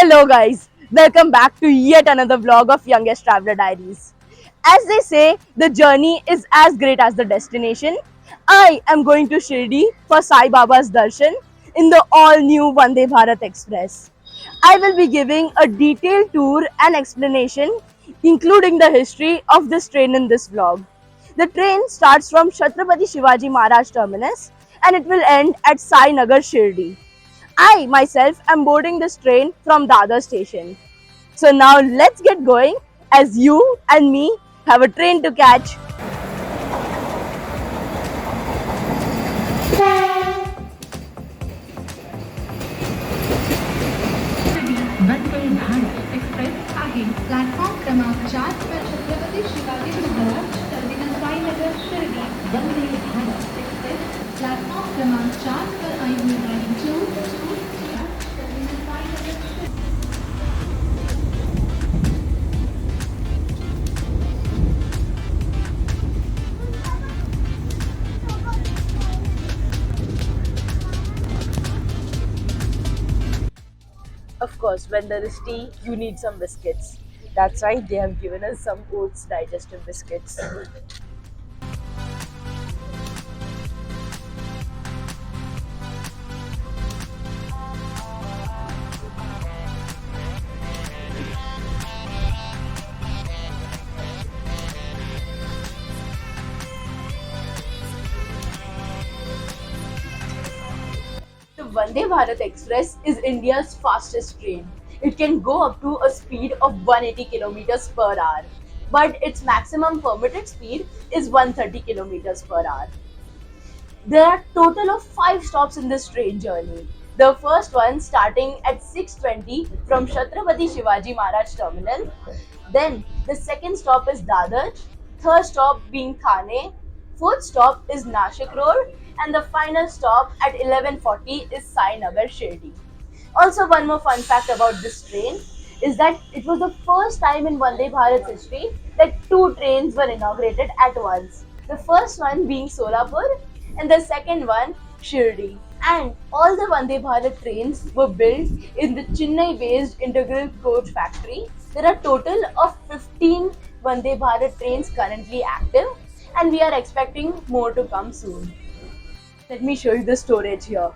Hello guys, welcome back to yet another vlog of Youngest Traveler Diaries. As they say, the journey is as great as the destination. I am going to Shirdi for Sai Baba's darshan in the all-new Vande Bharat Express. I will be giving a detailed tour and explanation, including the history of this train in this vlog. The train starts from Chhatrapati Shivaji Maharaj terminus and it will end at Sai Nagar Shirdi. I myself am boarding this train from Dadar station. So now let's get going as you and me have a train to catch. Vande Bharat express आहे platform क्रमांक 4 वर Chhatrapati Shivaji Maharaj terminus Sainagar Shirdi Vande Bharat express platform क्रमांक 4 पर आई हुई line 2 terminus Sainagar Of course, when there is tea, you need some biscuits. That's right, they have given us some oats digestive biscuits. The Vande Bharat Express is India's fastest train. It can go up to a speed of 180 kilometers per hour, but its maximum permitted speed is 130 kilometers per hour. There are total of 5 stops in this train journey. The first one starting at 6:20 from Chhatrapati Shivaji Maharaj Terminal. Then the second stop is Dadar, third stop being Thane, fourth stop is Nashik Road, and the final stop at 11:40 is Sai Nagar Shirdi. Also, one more fun fact about this train is that it was the first time in Vande Bharat's history that two trains were inaugurated at once. The first one being Solapur and the second one Shirdi. And all the Vande Bharat trains were built in the Chennai-based Integral Coach Factory. There are total of 15 Vande Bharat trains currently active, and we are expecting more to come soon. Let me show you the storage here.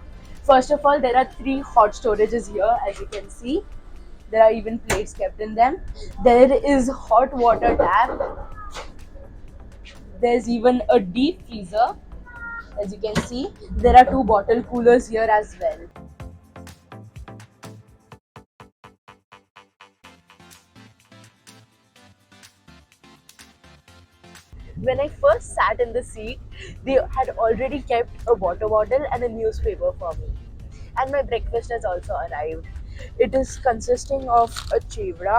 First of all, there are 3 hot storages here, as you can see. There are even plates kept in them. There is hot water tap. There's even a deep freezer, as you can see. There are 2 bottle coolers here as well. When I first sat in the seat, they had already kept a water bottle and a newspaper for me. And my breakfast has also arrived. It is consisting of a chevra.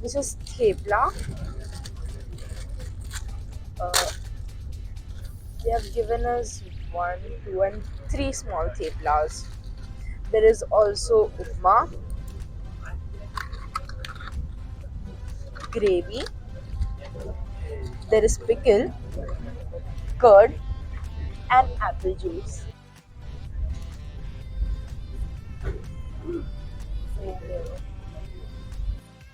This is thepla. Uh, they have given us 1, 2, and 3 small theplas. There is also upma, gravy. There is pickle, curd, and apple juice.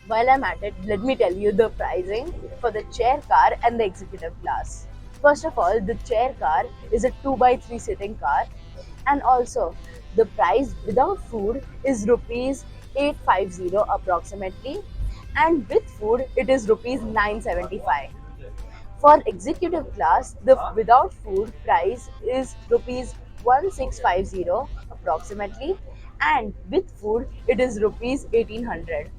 While I'm at it, let me tell you the pricing for the chair car and the executive class. First of all, the chair car is a 2 by 3 sitting car, and also the price without food is rupees 850 approximately, and with food it is rupees 975. For executive class, the without food price is rupees 1650 approximately, and with food it is rupees 1800.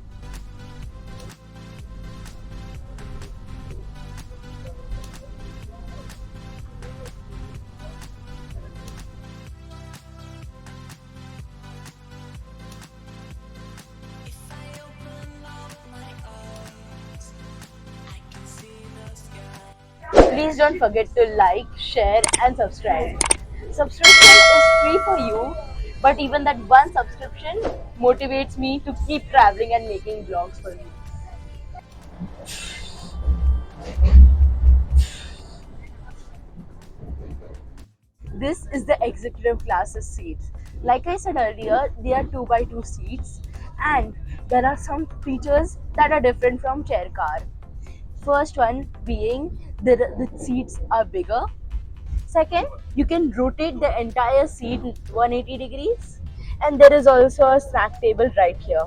Please don't forget to like, share, and subscribe. Subscription is free for you, but even that one subscription motivates me to keep traveling and making vlogs for you. This is the executive class's seat. Like I said earlier, they are 2 by 2 seats, and there are some features that are different from chair car. First one being the seats are bigger. Second, you can rotate the entire seat 180 degrees, and there is also a snack table right here.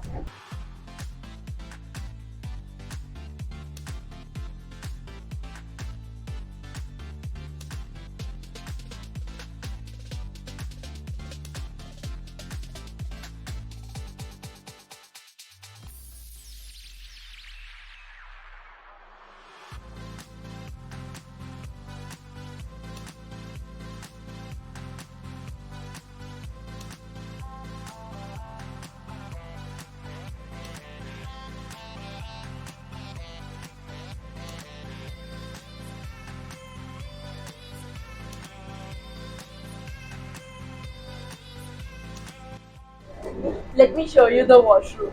Let me show you the washroom.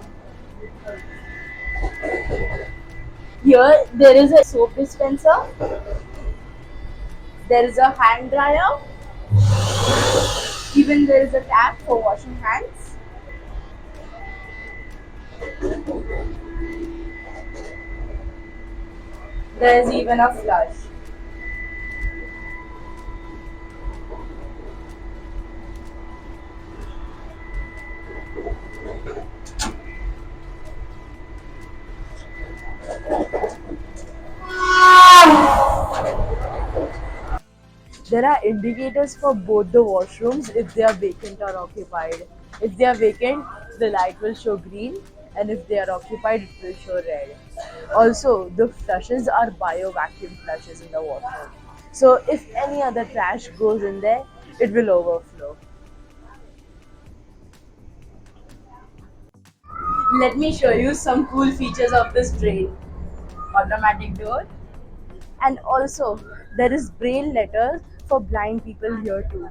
Here there is a soap dispenser, there is a hand dryer, even there is a tap for washing hands. There is even a flush. There are indicators for both the washrooms if they are vacant or occupied. If they are vacant, the light will show green, and if they are occupied, it will show red. Also, the flushes are bio vacuum flushes in the washroom. So, if any other trash goes in there, it will overflow. Let me show you some cool features of this drain. Automatic door, and also there is braille letters for blind people here too.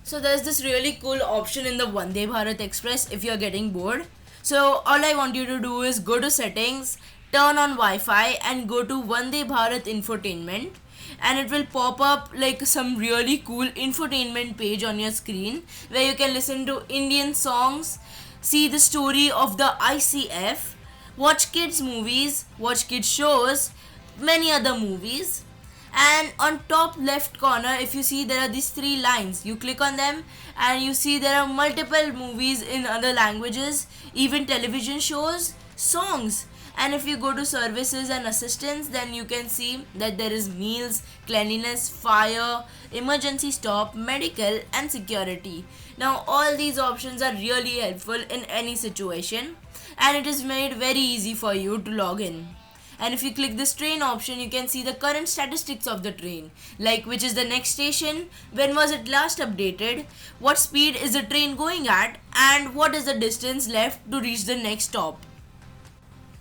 So there's this really cool option in the Vande Bharat Express if you're getting bored. So all I want you to do is go to settings, turn on Wi-Fi and go to Vande Bharat Infotainment, and it will pop up like some really cool infotainment page on your screen where you can listen to Indian songs, see the story of the ICF, watch kids movies, watch kids shows, many other movies. And on top left corner, if you see, there are these three lines. You click on them and you see there are multiple movies in other languages, even television shows, songs. And if you go to services and assistance, then you can see that there is meals, cleanliness, fire, emergency stop, medical, and security. Now all these options are really helpful in any situation, and it is made very easy for you to log in. And if you click this train option, you can see the current statistics of the train, like which is the next station, when was it last updated, what speed is the train going at, and what is the distance left to reach the next stop.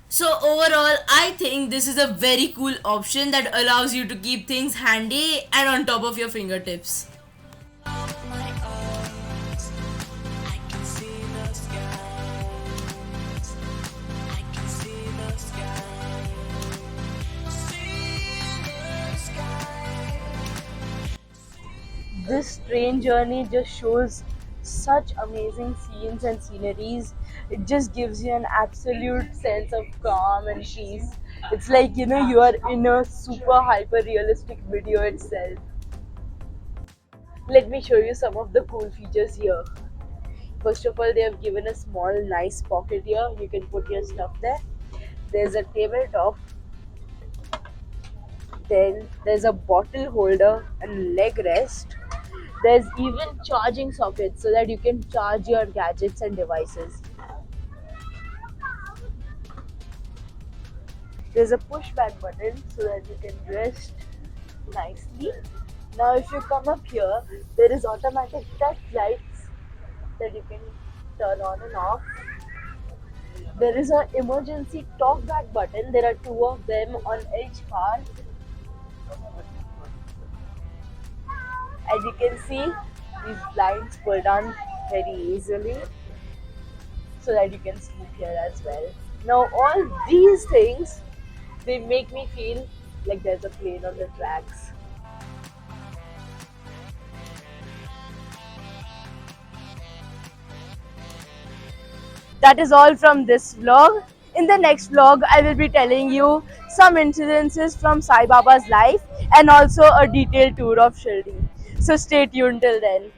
So overall, I think this is a very cool option that allows you to keep things handy and on top of your fingertips. This train journey just shows such amazing scenes and sceneries. It just gives you an absolute sense of calm and peace. It's like you are in a super hyper realistic video itself. Let me show you some of the cool features here. First of all, they have given a small nice pocket here. You can put your stuff there. There's a tabletop. Then there's a bottle holder and leg rest. There's even charging sockets so that you can charge your gadgets and devices. There's a pushback button so that you can rest nicely. Now, if you come up here, there is automatic touch lights that you can turn on and off. There is an emergency talkback button. There are two of them on each car. As you can see, these blinds pull down very easily so that you can sleep here as well. Now, all these things, they make me feel like there's a plane on the tracks. That is all from this vlog. In the next vlog, I will be telling you some incidences from Sai Baba's life and also a detailed tour of Shirdi. So stay tuned till then.